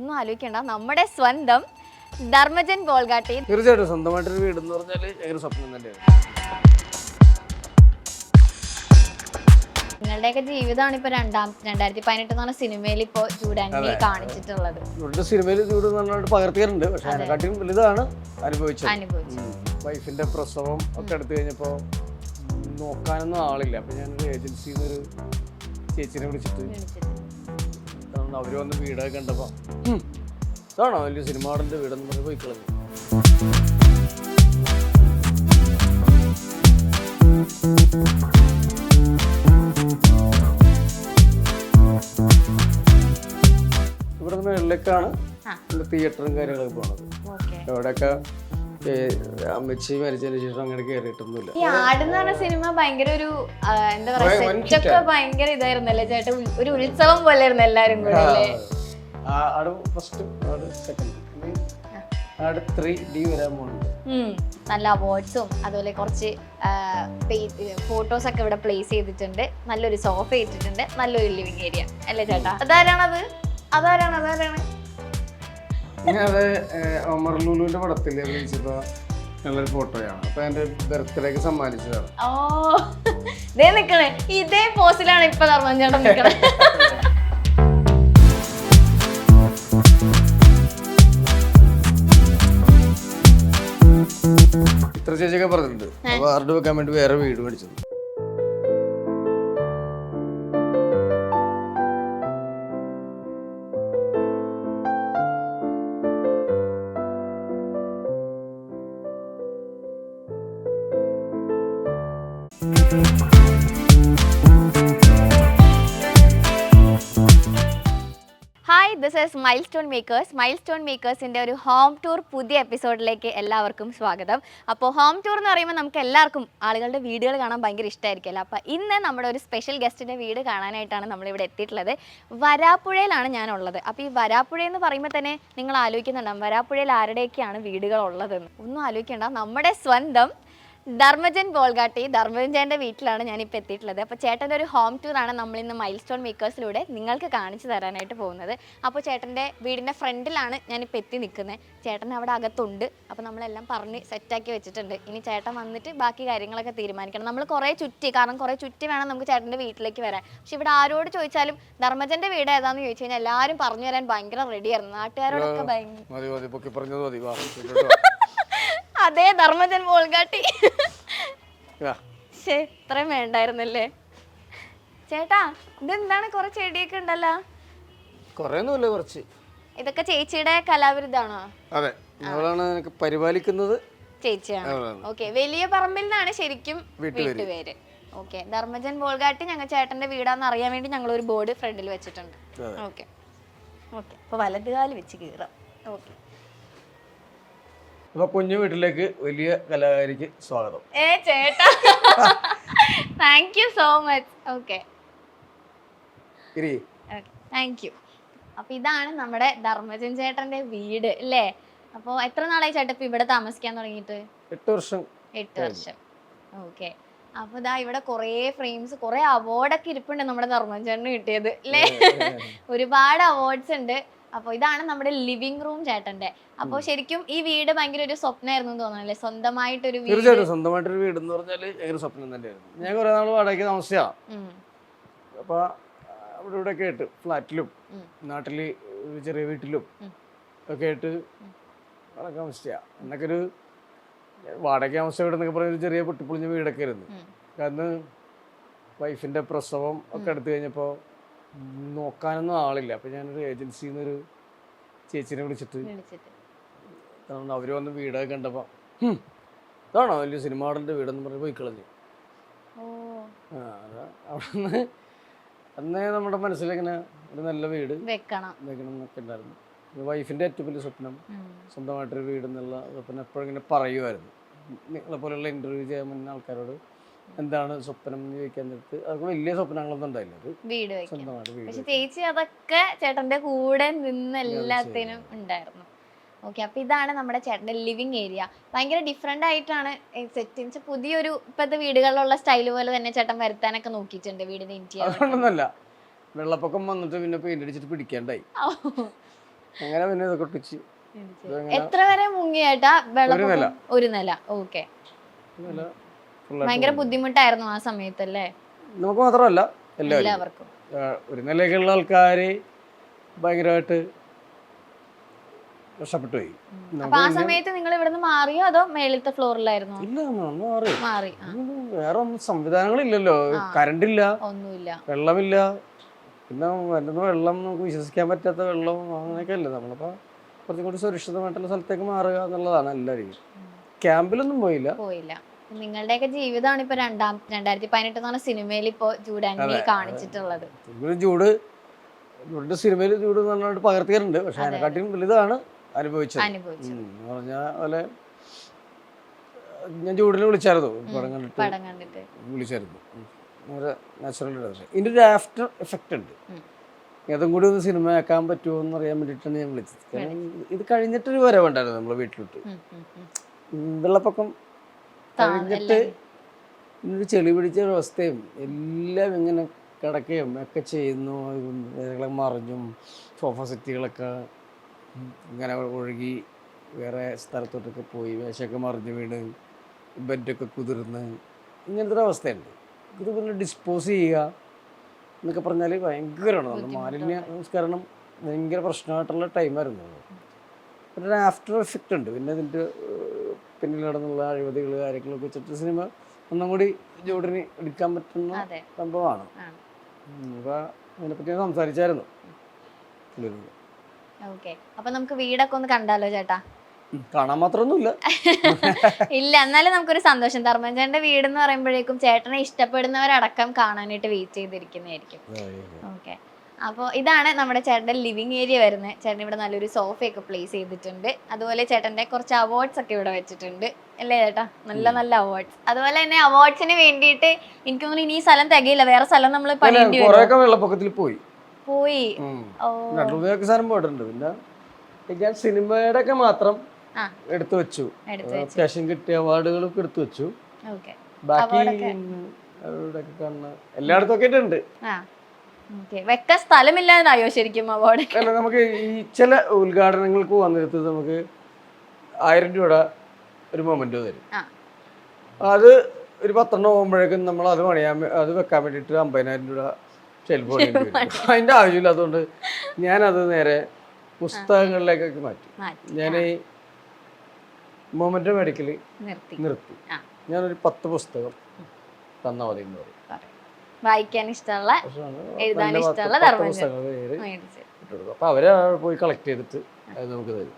ഒന്നും ആലോചിക്കേണ്ട, നമ്മുടെ സ്വന്തം ധർമ്മജൻ ബോൾഗാട്ടി. തീർച്ചയായിട്ടും സ്വന്തമായിട്ടൊരു വീട് എന്ന് പറഞ്ഞാൽ ഒരു സ്വപ്നം തന്നെയാണ്. നിങ്ങളുടെയൊക്കെ ജീവിതമാണ് ഇപ്പൊ 2018 എന്ന് പറഞ്ഞ സിനിമയിൽ ഇപ്പോ ചൂടാങ്കി കാണിച്ചിട്ടുള്ളത്. ഇവരുടെ സിനിമയിൽ ചൂട് നന്നായിട്ട് പകർത്തിയിട്ടുണ്ട്, പക്ഷെ അതിനെക്കാട്ടിയും വലുതാണ് അനുഭവിച്ചത്. വൈഫിന്റെ പ്രസവം ഒക്കെ എടുത്തു കഴിഞ്ഞപ്പോൾ നോക്കാനൊന്നും ആളില്ല. അപ്പൊ ഞാനൊരു ഏജൻസിയിൽ നിന്നൊരു ചേച്ചിനെ വിളിച്ചിട്ട് അവര് വന്ന് വീടൊക്കെ കണ്ടപ്പോ ഇതാണോ വലിയ സിനിമാടന്റെ വീടെന്ന് പറഞ്ഞ് പോയി കളഞ്ഞു. ഇവിടെ നിന്ന് മേളിലേക്കാണ് തിയേറ്ററും കാര്യങ്ങളൊക്കെ പോണത്. എവിടെയൊക്കെ അമ്മച്ചി മരിച്ചതിന് ശേഷം അങ്ങനെ കയറിയിട്ടൊന്നുമില്ല. ഈ ആടെന്ന് പറഞ്ഞ സിനിമ ഭയങ്കര ഒരു എന്താ പറയാ, സെറ്റൊക്കെ ഭയങ്കര ഇതായിരുന്നല്ലേ ചേട്ടാ, ഒരു ഉത്സവം പോലെ ആയിരുന്നു എല്ലാരും കൂടെ അല്ലേ? നല്ല അവാർഡ്സും അതുപോലെ കുറച്ച് ഫോട്ടോസ് ഒക്കെ ഇവിടെ പ്ലേസ് ചെയ്തിട്ടുണ്ട്. നല്ലൊരു സോഫ ഇട്ടിട്ടുണ്ട്, നല്ലൊരു ലിവിങ് ഏരിയ അല്ലേ ചേട്ടാ? അതാരാണത്? അതാരാണ്? അത് ഒമർലൂലുവിന്റെ പടത്തില് അഭിനയിച്ചപ്പോ നല്ലൊരു ഫോട്ടോയാണ്. അപ്പൊ എന്റെ ബർത്ത്ഡേക്ക് സമ്മാനിച്ചതാണ്. ഓ ഇതേ നിക്കണേ, ഇതേ പോസിലാണ് ഇപ്പൊ ധർമ്മജേട്ടൻ നിക്കണേ. ഇത്ര ചേച്ചിയൊക്കെ പറഞ്ഞിട്ടുണ്ട്. വാർഡ് വെക്കാൻ വേണ്ടി വേറെ വീട് മേടിച്ചത്. Hi, this is milestone makers. Milestone മേക്കേഴ്സിൻ്റെ ഒരു ഹോം ടൂർ പുതിയ എപ്പിസോഡിലേക്ക് എല്ലാവർക്കും സ്വാഗതം. അപ്പോൾ ഹോം ടൂർ എന്ന് പറയുമ്പോൾ നമുക്ക് എല്ലാവർക്കും ആളുകളുടെ വീടുകൾ കാണാൻ ഭയങ്കര ഇഷ്ടമായിരിക്കുമല്ലോ. അപ്പോൾ ഇന്ന് നമ്മുടെ ഒരു സ്പെഷ്യൽ ഗസ്റ്റിൻ്റെ വീട് കാണാനായിട്ടാണ് നമ്മളിവിടെ എത്തിയിട്ടുള്ളത്. വരാപ്പുഴയിലാണ് ഞാനുള്ളത്. അപ്പോൾ ഈ വരാപ്പുഴ എന്ന് പറയുമ്പോൾ തന്നെ നിങ്ങൾ ആലോചിക്കുന്നുണ്ടാവും വരാപ്പുഴയിൽ ആരുടെയൊക്കെയാണ് വീടുകളുള്ളതെന്ന്. ഒന്നും ആലോചിക്കേണ്ട, നമ്മുടെ സ്വന്തം ധർമ്മജൻ ബോൾഗാട്ടി, ധർമ്മജൻ്റെ വീട്ടിലാണ് ഞാനിപ്പോൾ എത്തിയിട്ടുള്ളത്. അപ്പോൾ ചേട്ടൻ്റെ ഒരു ഹോം ടൂറാണ് നമ്മളിന്ന് മൈൽസ്റ്റോൺ മേക്കേഴ്സിലൂടെ നിങ്ങൾക്ക് കാണിച്ചു തരാനായിട്ട് പോകുന്നത്. അപ്പോൾ ചേട്ടൻ്റെ വീടിൻ്റെ ഫ്രണ്ടിലാണ് ഞാനിപ്പോൾ എത്തി നിൽക്കുന്നത്. ചേട്ടൻ അവിടെ അകത്തുണ്ട്. അപ്പോൾ നമ്മളെല്ലാം പറഞ്ഞ് സെറ്റാക്കി വെച്ചിട്ടുണ്ട്. ഇനി ചേട്ടൻ വന്നിട്ട് ബാക്കി കാര്യങ്ങളൊക്കെ തീരുമാനിക്കണം. നമ്മൾ കുറേ ചുറ്റി, കാരണം കുറേ ചുറ്റി വേണം നമുക്ക് ചേട്ടൻ്റെ വീട്ടിലേക്ക് വരാൻ. പക്ഷെ ഇവിടെ ആരോട് ചോദിച്ചാലും ധർമ്മജൻ്റെ വീട് ഏതാണെന്ന് ചോദിച്ചു കഴിഞ്ഞാൽ എല്ലാവരും പറഞ്ഞു തരാൻ ഭയങ്കര റെഡിയായിരുന്നു. നാട്ടുകാരോടൊക്കെ ഭയങ്കര അതെ ധർമ്മജൻ ബോൾഗാട്ടി. ഇത്രയും വേണ്ടായിരുന്നല്ലേ ചേട്ടാ? ഇതെന്താണ് കുറെ ചെടിയൊക്കെ ഉണ്ടല്ലോ? കുറച്ച് ഇതൊക്കെ ചേച്ചിയുടെ കലാവിരുദ്ധാണോ? അതെ, പരിപാലിക്കുന്നത് ചേച്ചിയാണ്. ഓക്കെ, വലിയ പറമ്പിൽ നിന്നാണ് ശരിക്കും വീട്ടുപേര്. ഓക്കെ, ധർമ്മജൻ ബോൾഗാട്ടി ഞങ്ങൾ ചേട്ടന്റെ വീടാന്ന് അറിയാൻ വേണ്ടി ഞങ്ങൾ ഒരു ബോർഡ് ഫ്രണ്ടിൽ വെച്ചിട്ടുണ്ട്. ഓക്കെ ഓക്കെ, അപ്പൊ വലതുകാല് വെച്ച് കീറാം. ഓക്കെ, അപ്പൊ കുഞ്ഞു വീട്ടിലേക്ക് വലിയ കലാകാരിക്ക് സ്വാഗതം. ചേട്ടാ thank you so much. Okay thank you. അപ്പൊ ഇതാണ് നമ്മുടെ ധർമ്മജൻ ചേട്ടന്റെ വീട് അല്ലേ? അപ്പൊ എത്ര നാളായി ചേട്ടാ ഇപ്പൊ ഇവിടെ താമസിക്കാൻ തുടങ്ങിയിട്ട്? 8 വർഷം. 8 വർഷം. ഓക്കെ, അപ്പൊ ഇതാ ഇവിടെ കൊറേ ഫ്രെയിംസ്, കൊറേ അവാർഡൊക്കെ ഇരിപ്പുണ്ട് നമ്മുടെ ധർമ്മജേട്ടന് കിട്ടിയത് അല്ലേ? ഒരുപാട് അവാർഡ്സ് ഉണ്ട്. അപ്പോൾ ഇതാണ് നമ്മുടെ ലിവിംഗ് റൂം ചേട്ടന്റെ. അപ്പോൾ ശരിക്കും ഈ വീട് ഭയങ്കര ഒരു സ്വപ്നമായിരുന്നു തോന്നുന്നല്ലേ, സ്വന്തമായിട്ടൊരു വീട്? തീർച്ചയായിട്ടും സ്വന്തമായിട്ടൊരു വീട് എന്ന് പറഞ്ഞാൽ ഒരു സ്വപ്നം തന്നെയായിരുന്നു. ഞാൻ കുറെ നാൾ വാടകയ്ക്ക് താമസിച്ചതാണ്. അപ്പൊ അവിടെ ഇവിടെ ഒക്കെ ആയിട്ട് ഫ്ലാറ്റിലും നാട്ടില് ചെറിയ വീട്ടിലും ഒക്കെ ആയിട്ട് താമസിച്ച എന്നൊക്കെ ഒരു വാടക താമസിച്ച വീട് എന്നൊക്കെ പറയുന്ന ചെറിയ പൊട്ടിപ്പൊളിഞ്ഞ വീടൊക്കെ ആയിരുന്നു. കാരണം വൈഫിന്റെ പ്രസവം ഒക്കെ എടുത്തു കഴിഞ്ഞപ്പോൾ നോക്കാനൊന്നും ആളില്ല. അപ്പൊ ഞാനൊരു ഏജൻസിയിൽ നിന്നൊരു ചേച്ചിനെ വിളിച്ചിട്ട് അവര് വന്ന് വീടൊക്കെ കണ്ടപ്പോ ഇതാണോ വലിയ സിനിമാടന്റെ വീടെന്ന് പറഞ്ഞ് പോയി കളഞ്ഞു. അവിടുന്ന് അന്നേ നമ്മുടെ മനസ്സിലിങ്ങനെ ഒരു നല്ല വീട് വെക്കണം എന്നൊക്കെ ഉണ്ടായിരുന്നു. വൈഫിന്റെ ഏറ്റവും വലിയ സ്വപ്നം സ്വന്തമായിട്ടൊരു വീട് എന്നുള്ള സ്വപ്നം എപ്പോഴും ഇങ്ങനെ പറയുമായിരുന്നു. നിങ്ങളെ പോലെയുള്ള ഇന്റർവ്യൂ ചെയ്യാൻ മുന്നേ ആൾക്കാരോട് എന്താണ് സ്വപ്നം എന്ന് ചോദിക്കാൻ നേരത്ത് അവർക്ക് വലിയ സ്വപ്നങ്ങളൊന്നും ഉണ്ടായില്ല. വീട് പക്ഷെ ചേച്ചി അതൊക്കെ ചേട്ടന്റെ കൂടെ നിന്ന് എല്ലാത്തിനും ഉണ്ടായിരുന്നു. ഓക്കെ, അപ്പൊ ഇതാണ് നമ്മുടെ ചേട്ടന്റെ ലിവിങ് ഏരിയ. ഭയങ്കര ഡിഫറെന്റ് ആയിട്ടാണ് സെറ്റ്. പുതിയൊരു ഇപ്പോഴത്തെ വീടുകളിലുള്ള സ്റ്റൈല് പോലെ തന്നെ ചേട്ടൻ വരുത്താനൊക്കെ നോക്കിയിട്ടുണ്ട് വീടിന്റെ ഇന്റീരിയർ. അതുകൊണ്ടൊന്നല്ല, വെള്ളപ്പൊക്കം വന്നിട്ട് പിന്നെ പെയിന്റ് അടിച്ചിട്ട് പിടിക്കാണ്ടായി. അങ്ങനെ പിന്നെ ഇതൊക്കെ ഒട്ടിച്ച് എത്ര വരെ മുങ്ങിയേട്ടാ വെള്ളം? ഒരു നില. ഓക്കെ. ഭയങ്കര ബുദ്ധിമുട്ടായിരുന്നു ആ സമയത്തല്ലേ? നമുക്ക് മാത്രമല്ല എല്ലാവർക്കും. ഒരു നിലയ്ക്കുള്ള ആൾക്കാര് ഭയങ്കരമായിട്ട് കഷ്ടപ്പെട്ടു പോയി. അപ്പൊ ആ സമയത്ത് നിങ്ങൾ ഇവിടുന്ന് മാറിയോ അതോ മേളിലത്തെ ഫ്ലോറിലായിരുന്നോ? ഇല്ല, മാറി. വേറെ ഒന്നും സംവിധാനങ്ങളില്ലല്ലോ. കറണ്ട് ഇല്ല, ഒന്നുമില്ല, വെള്ളമില്ല. പിന്നെ വരുന്ന വെള്ളം നമുക്ക് വിശ്വസിക്കാൻ പറ്റാത്ത വെള്ളം അങ്ങനെയൊക്കെ അല്ലേ. നമ്മളിപ്പോ കുറച്ചും കൂടി സുരക്ഷിതമായിട്ടുള്ള സ്ഥലത്തേക്ക് മാറുക എന്നുള്ളതാണ് എല്ലാവരും. ക്യാമ്പിലൊന്നും പോയില്ല. നിങ്ങളുടെയൊക്കെ ജീവിതമാണ് ഇപ്പൊ 2018 സിനിമയിൽ ഇപ്പൊ ജൂഡാനി കാണിച്ചിട്ടുള്ളത്. ജൂഡിന്റെ സിനിമയിൽ ജൂഡ് നന്നായിട്ട് പകർത്തിയിട്ടുണ്ട്. പക്ഷെ അതിനെക്കാട്ടിയും വലുതാണ് അനുഭവിച്ചത്. പറഞ്ഞ പോലെ ഞാൻ ജൂഡിനെ വിളിച്ചായിരുന്നു, പടം കണ്ടിട്ട് വിളിച്ചായിരുന്നു. നാച്ചുറൽ. ഇതിന്റെ ഒരു ആഫ്റ്റർ എഫക്റ്റ് ഉണ്ട്. അതും കൂടി ഒന്ന് സിനിമ ആക്കാൻ പറ്റുമോ എന്ന് അറിയാൻ വേണ്ടിയിട്ടാണ് ഞാൻ വിളിച്ചത്. കാരണം ഇത് കഴിഞ്ഞിട്ടൊരു വരവുണ്ടായിരുന്നു നമ്മളെ വീട്ടിലോട്ട്. വെള്ളപ്പൊക്കം കഴിഞ്ഞിട്ട് ഇന്നൊരു ചെളി പിടിച്ച അവസ്ഥയും എല്ലാം ഇങ്ങനെ കിടക്കുകയും ഒക്കെ ചെയ്യുന്നു. മറിഞ്ഞും സോഫ സെറ്റുകളൊക്കെ ഇങ്ങനെ ഒഴുകി വേറെ സ്ഥലത്തോട്ടൊക്കെ പോയി, മേശയൊക്കെ മറിഞ്ഞ് വീണ്, ബെഡൊക്കെ കുതിർന്ന്, ഇങ്ങനത്തെ ഒരു അവസ്ഥയുണ്ട്. ഇത് പിന്നെ ഡിസ്പോസ് ചെയ്യുക എന്നൊക്കെ പറഞ്ഞാൽ ഭയങ്കരമാണ്. മാലിന്യ സംസ്കരണം ഭയങ്കര പ്രശ്നമായിട്ടുള്ള ടൈമായിരുന്നു. പിന്നെ ഒരു ആഫ്റ്റർ എഫക്റ്റ് ഉണ്ട്. പിന്നെ ഇതിൻ്റെ പിന്നിൽ നടന്നുള്ള അഴിമതികൾ കാര്യങ്ങളൊക്കെ വെച്ചിട്ട് സിനിമ ഒന്നും കൂടി ജൂഡിന് എടുക്കാൻ പറ്റുന്ന സംഭവമാണ്. അപ്പോൾ അതിനെപ്പറ്റി സംസാരിച്ചായിരുന്നു. അപ്പൊ നമുക്ക് വീടൊക്കെ ഒന്ന് കണ്ടാലോ ചേട്ടാ? കാണാൻ മാത്രമൊന്നുമില്ല. ഇല്ല, എന്നാലും നമുക്കൊരു സന്തോഷം. ധർമ്മജന്റെ വീട് എന്ന് പറയുമ്പോഴേക്കും ചേട്ടനെ ഇഷ്ടപ്പെടുന്നവരടക്കം കാണാനായിട്ട് വെയിറ്റ് ചെയ്തിരിക്കുന്നതായിരിക്കും. ഓക്കെ. അപ്പോൾ ഇതാണ് നമ്മുടെ ചേട്ടൻ്റെ ലിവിങ് ഏരിയ വരുന്നത്. ചേട്ടൻ ഇവിടെ നല്ലൊരു സോഫയൊക്കെ പ്ലേസ് ചെയ്തിട്ടുണ്ട്. അതുപോലെ ചേട്ടൻ്റെ കുറച്ച് അവാർഡ്സ് ഒക്കെ ഇവിടെ വെച്ചിട്ടുണ്ട് അല്ലേ ചേട്ടാ? നല്ല നല്ല അവാർഡ്സ്. അതുപോലെ തന്നെ അവാർഡ്സിന് വേണ്ടിയിട്ട് എനിക്ക് തോന്നുന്നു ഇനി ഈ സ്ഥലം തികയില്ല, വേറെ സ്ഥലം നമ്മൾ പണിയേണ്ടി വരും. വെള്ളപ്പൊക്കത്തിൽ പോയി. പോയിട്ടുണ്ട്. പിന്നെ ഞാൻ സിനിമയുടെ ഒക്കെ മാത്രം എടുത്തു വെച്ചു. അത്യാവശ്യം കിട്ടിയ അവാർഡുകളൊക്കെ എടുത്തു വെച്ചു. ബാക്കി എല്ലായിടത്തും ഒക്കെ ഉണ്ട്. വെക്ക സ്ഥലമില്ലാതായോ ശരിക്കും അവാർഡ്? അല്ല, നമുക്ക് ഈ ചില ഉദ്ഘാടനങ്ങൾക്ക് വന്നിടത്ത് നമുക്ക് 1000 രൂപയുടെ ഒരു മൊമെന്റ് തരും. അത് ഒരു 10 പോകുമ്പോഴേക്കും നമ്മൾ അത് വെക്കാൻ വേണ്ടിയിട്ട് 50,000 രൂപ ചെലവ് ചെയ്യേണ്ടി വരും. അതിന്റെ ആവശ്യമില്ല. അതുകൊണ്ട് ഞാനത് നേരെ പുസ്തകങ്ങളിലേക്കൊക്കെ മാറ്റി. ഞാൻ ഈ മൊമെന്റ് മേടിക്കല് നിർത്തി. ഞാനൊരു 10 പുസ്തകം തന്നാ മതി എന്ന് പറയും. വായിക്കാൻ ഇഷ്ടമുള്ള, എഴുതാൻ ഇഷ്ടമുള്ള അപ്പൊ അവരെ പോയി കളക്ട് ചെയ്തിട്ട് അത് നമുക്ക് തരും.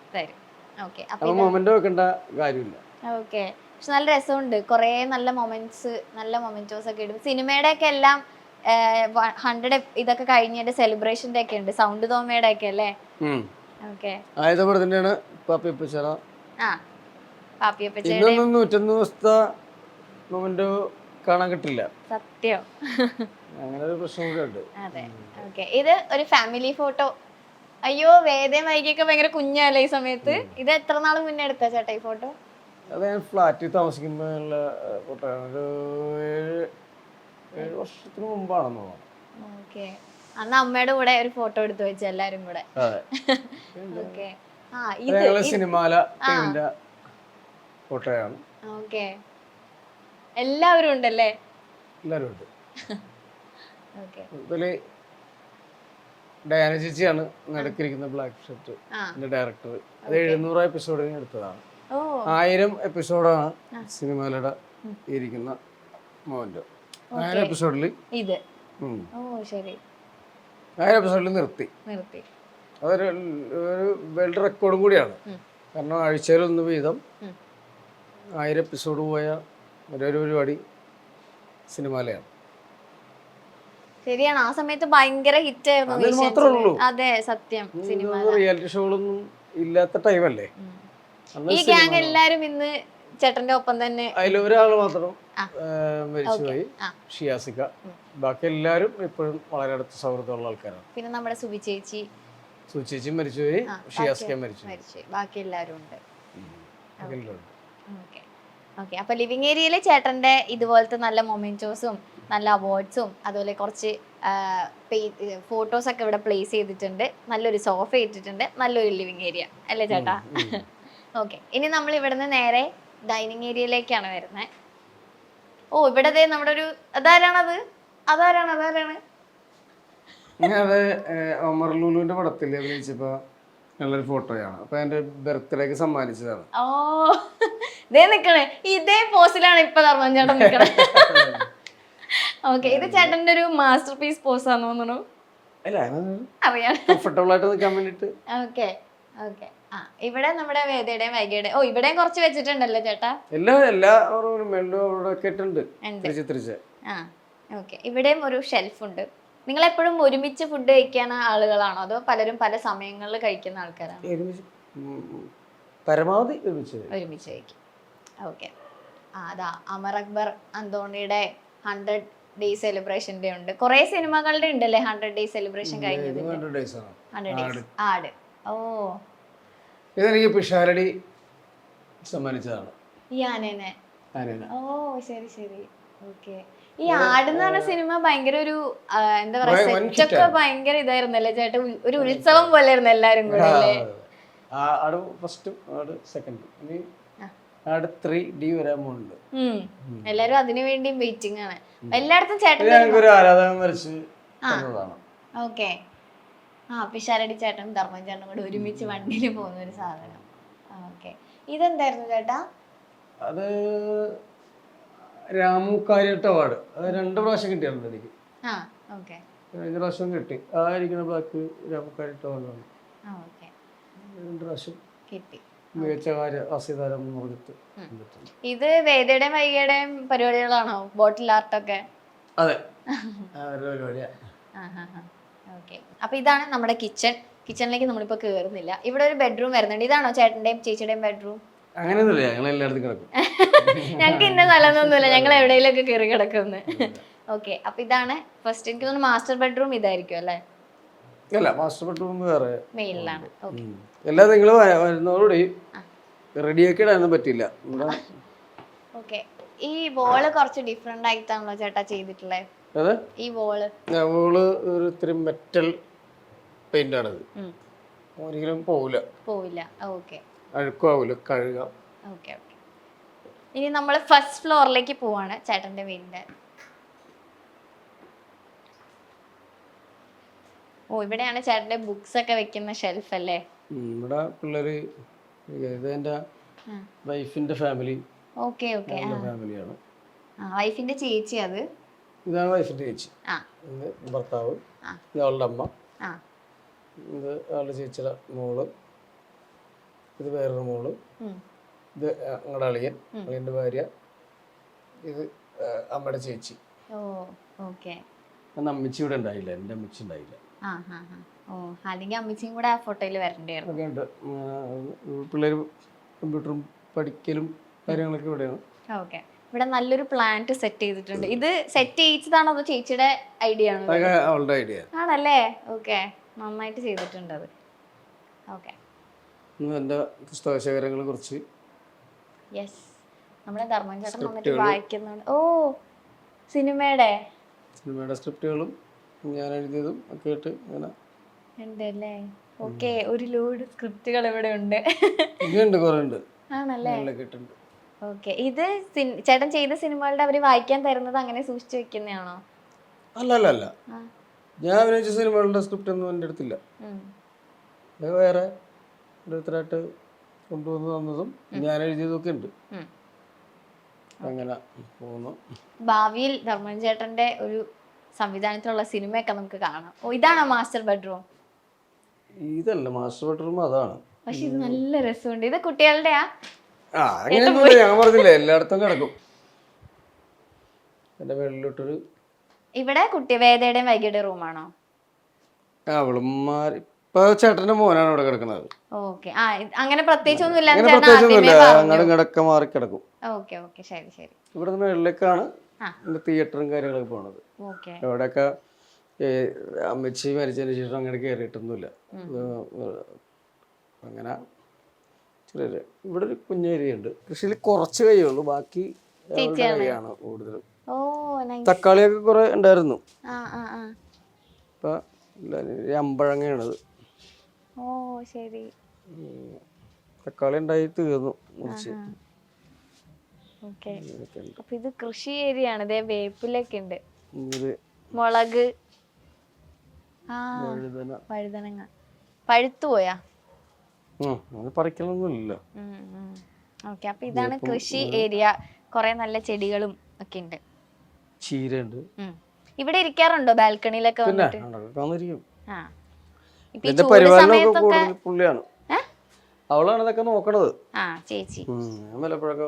മൊമെന്റ് വെക്കേണ്ട കാര്യമില്ല. ഓക്കെ. പക്ഷെ നല്ല രസമുണ്ട്. കുറെ നല്ല മൊമെന്റോസ് ഒക്കെ ഇടും. സിനിമയുടെ ഒക്കെ എല്ലാം 100 ഇതൊക്കെ കഴിഞ്ഞിട്ട് സെലിബ്രേഷന്റെ ഒക്കെ ഉണ്ട്. സൗണ്ട് തോമയുടെ ഒക്കെ അല്ലേ? ഓക്കെ. ആയതോടെയാണ് പാപ്പിയപ്പച്ചറ. പാപ്പിയപ്പച്ചയുടെ 101 ദിവസത്തെ മൊമെന്റോ കാണാൻ കിട്ടില്ല. സത്യം. അങ്ങനെ ഒരു പ്രശ്നം കൂടെ ഉണ്ട്. അതെ. ഓക്കെ. ഇത് ഒരു ഫാമിലി ഫോട്ടോ. അയ്യോ, വേദയും വൈകിയൊക്കെ ഭയങ്കര കുഞ്ഞല്ലേ ഈ സമയത്ത്. ഇത് എത്ര നാൾ മുന്നേ എടുത്ത ചേട്ടാ ഈ ഫോട്ടോ? അത് ഞാൻ ഫ്ലാറ്റിൽ താമസിക്കുമ്പോഴുള്ള ഫോട്ടോ ആണ്. ഒരു 7 വർഷത്തിന് മുമ്പാണെന്ന് തോന്നുന്നു. ഓക്കെ. അന്ന് അമ്മയുടെ കൂടെ ഒരു ഫോട്ടോ എടുത്തു വെച്ചു എല്ലാരും കൂടെ. ഓക്കെ. സിനിമാല ടീമിന്റെ ഫോട്ടോയാണ്. ഓക്കെ. എല്ലാവരും ഉണ്ടല്ലേ? എല്ലാവരും ഉണ്ട്. ഇതില് ഡയാന ചേച്ചിയാണ് നടുക്കിരിക്കുന്ന ബ്ലാക്ക് ഷർട്ട് ഡയറക്ടർ. അത് 700 എപ്പിസോഡിന് എടുത്തതാണ്. 1000 എപ്പിസോഡാണ് സിനിമയിലൂടെ ഇരിക്കുന്ന മൊമെന്റ്. 1000 എപ്പിസോഡിൽ 1000 എപ്പിസോഡിൽ നിർത്തി. അതൊരു വേൾഡ് റെക്കോർഡും കൂടിയാണ്. കാരണം ആഴ്ചയിലൊന്ന് വീതം 1000 എപ്പിസോഡ് പോയ ഒരു പരിപാടി സിനിമയിലാണ്. ശരിയാണ്. ആ സമയത്ത് ഭയങ്കര ഹിറ്റ് ആയിരുന്നു. അതെ, സത്യം. റിയാലിറ്റി ഷോകളൊന്നും ഇല്ലാത്ത ടൈമല്ലേ ഈ ഗ്യാങ് എല്ലാരും. ഇന്ന് ചേട്ടന്റെ ഒപ്പം തന്നെ അതിലൊരാള് മാത്രം മരിച്ചുപോയി, ഷിയാസിക. ബാക്കി എല്ലാരും ഇപ്പോഴും വളരെ അടുത്ത സൗഹൃദമുള്ള ആൾക്കാരാണ്. പിന്നെ നമ്മുടെ സുബി ചേച്ചി മരിച്ചുപോയി, ഷിയാസിക മരിച്ചു. ബാക്കി എല്ലാരും ഉണ്ട്. ഓക്കെ. അപ്പൊ ലിവിങ് ഏരിയയില് ചേട്ടന്റെ ഇതുപോലത്തെ നല്ല മൊമെന്റോസും നല്ല അവാർഡ്സും അതുപോലെ കുറച്ച് ഫോട്ടോസൊക്കെ ഇവിടെ പ്ലേസ് ചെയ്തിട്ടുണ്ട്, നല്ലൊരു സോഫ ഇട്ടിട്ടുണ്ട്, നല്ലൊരു ലിവിങ് ഏരിയ അല്ലേ ചേട്ടാ? ഓക്കെ, ഇനി നമ്മൾ ഇവിടുന്ന് നേരെ ഡൈനിങ് ഏരിയയിലേക്കാണ് വരുന്നത്. ഓ ഇവിടെ ദേ നമ്മുടെ ഒരു അതാരാണത്? അതാരാണ്? അത് ഒമർ ലുലുവിന്റെ പടത്തിൽ അഭിനയിച്ചപ്പോ നല്ലൊരു ഫോട്ടോയാണ്. അപ്പൊ എന്റെ ബർത്ത്ഡേക്ക് സമ്മാനിച്ചതാണ്. ഓ ദേ നിക്കണേ, ഇതേ പോസിലാണ് ഇപ്പൊ ധർമ്മൻ ചേട്ടൻ നിക്കണേ. ഓക്കെ, ഇത് ചേട്ടന്റെ ഒരു മാസ്റ്റർ പീസ് പോസ് ആണെന്ന് തോന്നുന്നു. അറിയാം, കംഫർട്ടബിൾ ആയിട്ട് നിൽക്കാൻ വേണ്ടിട്ട്. Okay okay. ആ ഇവിടെ നമ്മുടെ വേദയുടെയും വൈകയുടെയും, ഓ ഇവിടെയും കുറച്ച് വെച്ചിട്ടുണ്ടല്ലോ ചേട്ടാ. എല്ലാ മെല്ലും അവിടെ ഒക്കെ ഇട്ടുണ്ട്. ആ ഓക്കെ, ഇവിടെയും ഒരു ഷെൽഫ് ഉണ്ട്. നിങ്ങൾ എപ്പോഴും ഒരുമിച്ച് ഫുഡ് കഴിക്കുന്ന ആളുകളാണോ അതോ പലരും പല സമയങ്ങളിൽ കഴിക്കുന്ന ആൾക്കാരാണോ? പരമാവധി ഒരുമിച്ച് കഴിക്കും. ഓക്കെ. ആ അതാ അമർ അക്ബർ അന്തോണിയുടെ 100 days സെലിബ്രേഷന്റെ ഉണ്ട്. കുറെ സിനിമകളുടെ ഉണ്ടല്ലേ 100 days സെലിബ്രേഷൻ കഴിഞ്ഞത്. 100 days ആട്. ഓ ഇതെനിക്ക് പിഷാരടി സമ്മാനിച്ചതാണ്. ഈ ആനേനെ. ഓ ശരി. ഓക്കെ. ഈ ആട് എന്ന് പറഞ്ഞ സിനിമ ഭയങ്കര ഒരു എന്താ പറയാ, സെറ്റൊക്കെ ഭയങ്കര ഇതായിരുന്നല്ലേ ചേട്ടാ, ഒരു ഉത്സവം പോലെ ആയിരുന്നു എല്ലാരും കൂടെ അല്ലേ? ആട് ഫസ്റ്റും ആട് സെക്കൻഡും, ഇനി ആട് 3D വരാൻ പോകുന്നുണ്ട്. എല്ലാരും അതിനു വേണ്ടിയും വെയിറ്റിംഗ് ആണ്. എല്ലായിടത്തും ചേട്ടൻ ഒരു ആരാധകൻ വരച്ച് തന്നതാണ്. ഓക്കെ. ആ പിഷാരടി ചേട്ടനും ധർമ്മൻ ചേട്ടനും കൂടെ ഒരുമിച്ച് വണ്ടിയിൽ പോകുന്ന ഒരു സാധനം. ഓക്കെ, ഇതെന്തായിരുന്നു ചേട്ടാ? അത് രാമു കാര്യട്ട് അവാർഡ്. അത് 2 പ്രാവശ്യം കിട്ടിയായിരുന്നു എനിക്ക്. കഴിഞ്ഞ പ്രാവശ്യം കിട്ടി. ആ ഇരിക്കുന്ന ബ്ലാക്ക് രാമു കാര്യട്ട് അവാർഡാണ്. 2 പ്രാവശ്യം കിട്ടി. മികച്ച ഹാസ്യതാരം എന്ന് പറഞ്ഞിട്ട്. ഇത് വേദയുടെയും വൈകയുടെയും പരിപാടികളാണോ? ബോട്ടിൽ ആർട്ടൊക്കെ? അതെ. ഓക്കെ, അപ്പൊ ഇതാണ് നമ്മുടെ കിച്ചൺ. കിച്ചണിലേക്ക് നമ്മളിപ്പോ കേറുന്നില്ല. ഇവിടെ ഒരു ബെഡ്റൂം വരുന്നുണ്ട്. ഇതാണോ ചേട്ടന്റെയും ചേച്ചിയുടെയും ബെഡ്റൂം? അങ്ങനെയൊന്നുമില്ല, ഞങ്ങൾ എല്ലായിടത്തും കിടക്കും. ഞങ്ങൾക്ക് ഇന്ന സ്ഥലമൊന്നുമില്ല, ഞങ്ങൾ എവിടെയെങ്കിലൊക്കെ കയറി കിടക്കുന്നു. ഓക്കെ, അപ്പൊ ഇതാണ് ഫസ്റ്റ്. എനിക്ക് തോന്നുന്നു മാസ്റ്റർ ബെഡ്റൂം ഇതായിരിക്കും അല്ലേ? അല്ല, മാസ്റ്റർ ബെഡ്റൂം വേറെ മെയിലാണ്. എല്ലാം നിങ്ങൾ വരുന്നതോടുകൂടി റെഡിയാക്കി ഇടാനൊന്നും പറ്റില്ല. ഓക്കെ, ഈ വോള് കുറച്ച് ഡിഫറെന്റ് ആയിട്ടാണല്ലോ ചേട്ടാ ചെയ്തിട്ടുള്ളത്? ഈ വോള് ഒരു ഇത്തിരി മെറ്റൽ പെയിന്റ് ആണത്, ഒരിക്കലും പോവില്ല. ഓക്കെ, അഴുക്കാവൂല, കഴുകാം. ഓക്കെ. ഇനി നമ്മൾ ഫസ്റ്റ് ഫ്ലോറിലേക്ക് പോവാണ് ചേട്ടന്റെ വീടിന്റെ. ഓ ഇവിടെയാണ് ചേട്ടന്റെ ബുക്സ് ഒക്കെ വെക്കുന്ന ഷെൽഫ് അല്ലേ? ഇവിടെ പിള്ളേര്, എന്റെ വൈഫിന്റെ ഫാമിലി. ഓക്കെ ഫാമിലിയാണ്. വൈഫിന്റെ ചേച്ചി അത്? ഇതാണ് വൈഫിന്റെ ചേച്ചി. ഇത് ഭർത്താവ്, ഇത് അവളുടെ അമ്മ, ഇത് അവളുടെ ചേച്ചിയുടെ മോള്, ഇത് വേറൊരു മോള്, ഇത് ഞങ്ങളുടെ അളിയന്റെ ഭാര്യ, ഇത് അമ്മയുടെ ചേച്ചി. അന്ന് അമ്മച്ചി ഇവിടെ ഉണ്ടായില്ല, എന്റെ അമ്മച്ചി ഉണ്ടായില്ല. അമ്മച്ചിയും കൂടെ ആ ഫോട്ടോയിൽ വരണ്ടായിരുന്നു. പിള്ളേര് കമ്പ്യൂട്ടറും പഠിക്കലും കാര്യങ്ങളൊക്കെ ഇവിടെയാണ്. ഇവിടെ നല്ലൊരു പ്ലാന്റ് സെറ്റ് ചെയ്തിട്ടുണ്ട്. ഇത് സെറ്റ് ചെയ്യിച്ചതാണോ അതോ ചേച്ചിയുടെ ഐഡിയ ആണോ? അവളുടെ ഐഡിയ ആണല്ലേ? ഓക്കെ, നന്നായിട്ട് ചെയ്തിട്ടുണ്ട് അത്. ഓക്കെ, എന്റെ പുസ്തകശേഖരങ്ങളെ കുറിച്ച് നമ്മുടെ ധർമ്മൻ ചേട്ടൻ വന്നിട്ട് വായിക്കുന്നുണ്ട്. ഓ സിനിമയുടെ സ്ക്രിപ്റ്റുകളും ഞാൻ എഴുതിയതും ഒക്കെ ആയിട്ട് അങ്ങനെ ഉണ്ടല്ലേ? ഓക്കെ, ഒരു ലോഡ് സ്ക്രിപ്റ്റുകൾ ഇവിടെ ഉണ്ട്. ആണല്ലേ? ഓക്കെ, ഇത് ചേട്ടൻ ചെയ്ത സിനിമകളുടെ അവര് വായിക്കാൻ തരുന്നത് അങ്ങനെ സൂക്ഷിച്ചു വെക്കുന്നതാണോ? അല്ല, ഞാൻ അഭിനയിച്ച സിനിമകളുടെ സ്ക്രിപ്റ്റ് ഒന്നും എൻ്റെ അടുത്തില്ല. വേറെ ഓരോരുത്തരായിട്ട് കൊണ്ടുവന്ന് തന്നതും ഞാൻ എഴുതിയതൊക്കെ ഉണ്ട്. അങ്ങനെ പോകുന്നു. ഭാവിയിൽ ധർമ്മൻ ചേട്ടന്റെ ഒരു സംവിധാനത്തിലുള്ള സിനിമയൊക്കെ നമുക്ക് കാണാം. ഓ ഇതാണോ മാസ്റ്റർ ബെഡ്റൂം? ഇതല്ല മാസ്റ്റർ ബെഡ്റൂം, അതാണ്. പക്ഷെ ഇത് നല്ല രസമുണ്ട്. ഇത് കുട്ടികളുടെയാ? ഞാൻ പറഞ്ഞില്ലേ, എല്ലായിടത്തും കിടക്കും. എന്റെ വെള്ളിലോട്ടൊരു ഇവിടെ കുട്ടി വേദയുടെയും വൈകിയുടെ റൂമാണോ? അവളുമാർ ഇപ്പൊ ചേട്ടന്റെ മോനാണ് ഇവിടെ കിടക്കുന്നത്. ഓക്കെ, അങ്ങനെ പ്രത്യേകിച്ച് ഒന്നുമില്ല. മാറി കിടക്കും. ശരി. ഇവിടെ മേളിലേക്കാണ് തിയേറ്ററും കാര്യങ്ങളൊക്കെ പോണത്. ഇവിടെയൊക്കെ അമ്മച്ചി മരിച്ചതിന് ശേഷം അങ്ങനെ കയറിയിട്ടൊന്നുമില്ല. അങ്ങനെ ഇവിടെ ഒരു കുഞ്ഞേരിയ ഉണ്ട്. കൃഷിയിൽ കുറച്ച് കൈയുള്ളൂ, ബാക്കി കൈയാണ് കൂടുതലും. തക്കാളിയൊക്കെ കുറെ ഉണ്ടായിരുന്നു. ഇപ്പം അമ്പഴങ്ങയാണത്. ഓ ശരി. തക്കാളി ഉണ്ടായി തീർന്നു മുറിച്ച്. ഓക്കെ. അപ്പൊ ഇത് കൃഷി ഏരിയ ആണ്. വേപ്പിലൊക്കെ ഉണ്ട്, ഇത് മുളക്, വഴുതനങ്ങ. പഴുത്തു പോയാ? പറിക്കലൊന്നുമില്ല. ഓക്കെ. അപ്പൊ ഇതാണ് കൃഷി ഏരിയ. കുറെ നല്ല ചെടികളും ഒക്കെ ഉണ്ട്. ചീരയുണ്ട്. ഇവിടെ ഇരിക്കാറുണ്ടോ ബാൽക്കണിയിലൊക്കെ വന്നിട്ട്? പുള്ളിയാണ്, അവളാണ് ഇതൊക്കെ നോക്കണത്. ചേച്ചി. വല്ലപ്പോഴൊക്കെ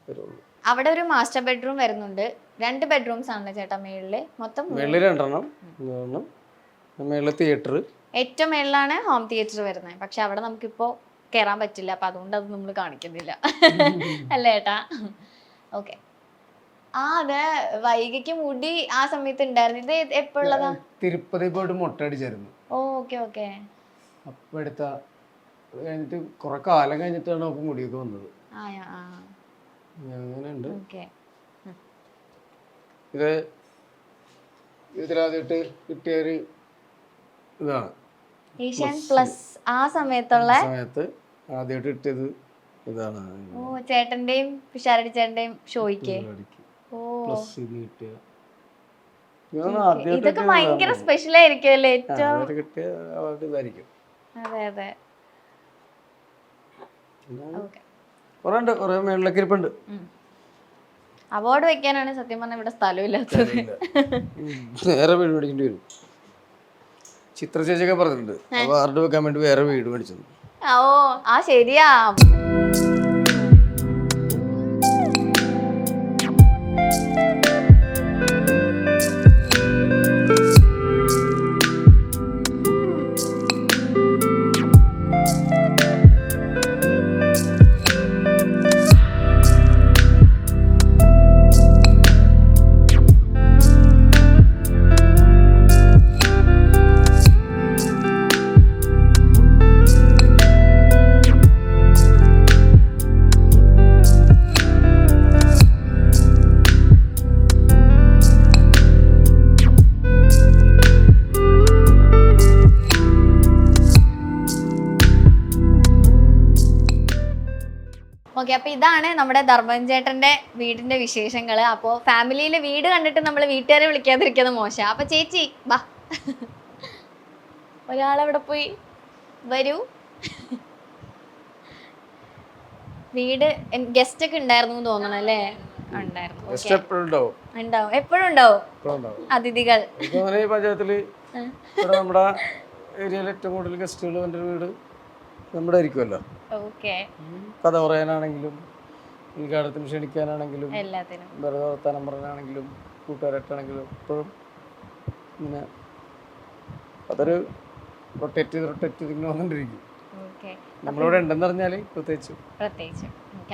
വരുള്ളൂ. അവിടെ ഒരു മാസ്റ്റർ ബെഡ്റൂം വരുന്നുണ്ട്. 2 ബെഡ്റൂംസ് ആണ് ചേട്ടാ മേളില്. മൊത്തം മേളില് 2 മേളില് തിയേറ്റർ. ഏറ്റവും മേളിലാണ് ഹോം തിയേറ്റർ വരുന്നത്. പക്ഷെ അവിടെ നമുക്കിപ്പോ കേറാൻ പറ്റില്ല, അപ്പൊ അതുകൊണ്ട് അത് നമ്മൾ കാണിക്കുന്നില്ല അല്ലേ ഏട്ടാ? ഓക്കെ. അതെ, വൈകിക്ക് മുടി ആ സമയത്ത് ഉണ്ടായിരുന്നു. ഇത് എപ്പോഴുള്ളതാ? തിരുപ്പതി പോയിട്ട് മുട്ട അടിച്ചായിരുന്നു. Okay okay. അപ്പൊ എടുത്ത കഴിഞ്ഞിട്ട് കുറെ കാലം കഴിഞ്ഞിട്ടാണ് നമുക്ക് മുടിയൊക്കെ വന്നത്. അങ്ങനെയുണ്ട്. ഇത് ഇതിലാദ്യമായിട്ട് കിട്ടിയൊരു ഇതാണ് ഏഷ്യൻ പ്ലസ്. ആ സമയത്ത് ആദ്യമായിട്ട് കിട്ടിയത് ഇതാണ്. ഓ, ചേട്ടന്റെയും പിഷാരടി ചേട്ടന്റെയും ഷോയ്ക്ക്. ഇതൊക്കെ ഭയങ്കര സ്പെഷ്യൽ ആയിരിക്കും അല്ലേ? ഏറ്റവും അതെ അതെ. അവാർഡ് വെക്കാനാണ് സത്യം പറഞ്ഞ ഇവിടെ സ്ഥലമില്ലാത്തത്. വേറെ വീട് മേടിക്കേണ്ടി വരും. ചിത്ര ചേച്ചിയൊക്കെ പറഞ്ഞിട്ടുണ്ട് അവാർഡ് വെക്കാൻ വേണ്ടി വേറെ വീട് മേടിച്ചത്. ഓ ശരിയാ. ഓക്കെ. അപ്പൊ ഇതാണ് നമ്മുടെ ധർമ്മൻ ചേട്ടന്റെ വീടിന്റെ വിശേഷങ്ങള്. അപ്പോ ഫാമിലിയിലെ വീട് കണ്ടിട്ട് നമ്മൾ വീട്ടുകാരെ വിളിക്കാതിരിക്കുന്നത് മോശം. അപ്പൊ ചേച്ചി വാ, ഒരാളെവിടെ പോയി? വരൂ. വീട് ഗസ്റ്റ് ഒക്കെ ഉണ്ടായിരുന്നു തോന്നണം അല്ലേ? ഉണ്ടാവും, എപ്പോഴും ഉണ്ടാവും അതിഥികൾ. പഞ്ചായത്തില് നമ്മുടെ ഏരിയയിൽ ഏറ്റവും കൂടുതൽ ഗസ്റ്റുകൾ വന്ന വീട് നമ്മുടെ ആയിരിക്കുമല്ലോ. കഥ പറയാനാണെങ്കിലും ഉദ്ഘാടനത്തിന് ക്ഷണിക്കാനാണെങ്കിലും വെറുതെ വർത്താനം പറയാനാണെങ്കിലും കൂട്ടുകാരായിട്ടാണെങ്കിലും എപ്പോഴും ഇങ്ങനെ അതൊരു റൊട്ടേറ്റ് ചെയ്ത് ഇങ്ങനെ വന്നിട്ടിരിക്കും. നമ്മളിവിടെ ഉണ്ടെന്ന് പറഞ്ഞാല് പ്രത്യേകിച്ച്.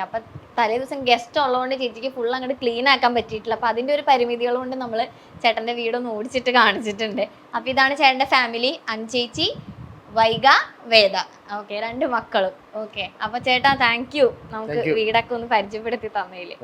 അപ്പൊ തലേ ദിവസം ഗസ്റ്റ് ഉള്ളതുകൊണ്ട് ചേച്ചിക്ക് ഫുൾ അങ്ങോട്ട് ക്ലീൻ ആക്കാൻ പറ്റിയിട്ടില്ല. അപ്പൊ അതിന്റെ ഒരു പരിമിതികൾ കൊണ്ട് നമ്മള് ചേട്ടന്റെ വീടൊന്ന് ഓടിച്ചിട്ട് കാണിച്ചിട്ടുണ്ട്. അപ്പൊ ഇതാണ് ചേട്ടന്റെ ഫാമിലി. അഞ്ചേച്ചി, വൈഗ, വേദ. ഓക്കെ, 2 മക്കളും. ഓക്കെ. അപ്പൊ ചേട്ടാ താങ്ക് യു, നമുക്ക് വീടൊക്കെ ഒന്ന് പരിചയപ്പെടുത്തി തന്നതില്.